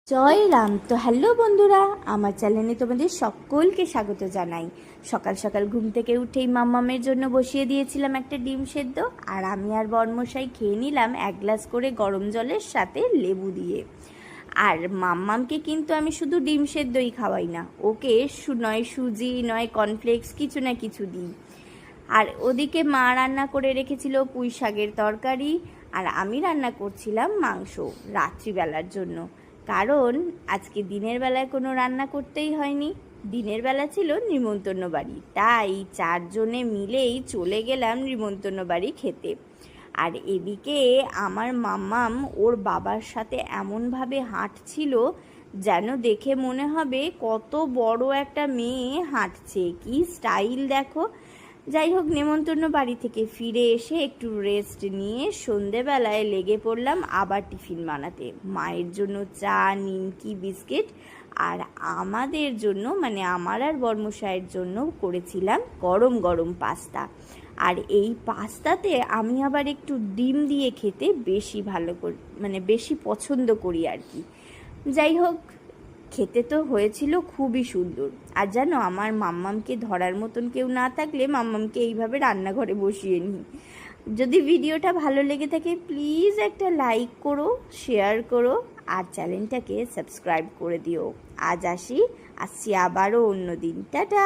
জয় রাম। তো হ্যালো বন্ধুরা, আমার চ্যানেলে তোমাদের সকলকে স্বাগত জানাই। সকাল সকাল ঘুম থেকে উঠেই মাম্মামের জন্য বসিয়ে দিয়েছিলাম একটা ডিম সেদ্ধ, আর আমি আর বর্মশাই খেয়ে নিলাম 1 গ্লাস করে গরম জলের সাথে লেবু দিয়ে। আর মাম্মামকে কিন্তু আমি শুধু ডিম সেদ্ধই খাওয়াই না, ওকে নয় সুজি নয় কর্নফ্লেক্স কিছু না কিছু দিই। আর ওদিকে মা রান্না করে রেখেছিল পুঁই শাকের তরকারি, আর আমি রান্না করছিলাম মাংস রাত্রিবেলার জন্য। কারণ আজকে দিনের বেলায় কোনো রান্না করতেই হয়নি, দিনের বেলা ছিল নিমন্ত্রণ বাড়ি, তাই 4 জনে মিলেই চলে গেলাম নিমন্ত্রণ বাড়ি খেতে। আর এদিকে আমার মাম্মাম ওর বাবার সাথে এমনভাবে হাঁটছিল যেন দেখে মনে হবে কত বড় একটা মেয়ে হাঁটছে, কি স্টাইল দেখো। যাই হোক, নেমন্তন্ন বাড়ি থেকে ফিরে এসে একটু রেস্ট নিয়ে সন্ধেবেলায় লেগে পড়লাম আবার টিফিন বানাতে। মায়ের জন্য চা, নিমকি, বিস্কিট, আর আমাদের জন্য মানে আমার আর বর্মশাইয়ের জন্য করেছিলাম গরম গরম পাস্তা। আর এই পাস্তাতে আমি আবার একটু ডিম দিয়ে খেতে বেশি বেশি পছন্দ করি আর কি। যাই হোক, খেতে তো হয়েছিল খুবই সুন্দর। আর জানো, আমার মাম্মামকে ধরার মতন কেউ না থাকলে মাম্মামকে এইভাবে রান্নাঘরে বসিয়ে নিই। যদি ভিডিওটা ভালো লেগে থাকে প্লিজ একটা লাইক করো, শেয়ার করো, আর চ্যানেলটাকে সাবস্ক্রাইব করে দিও। আজ আসছি আবারও অন্য দিন। টাটা।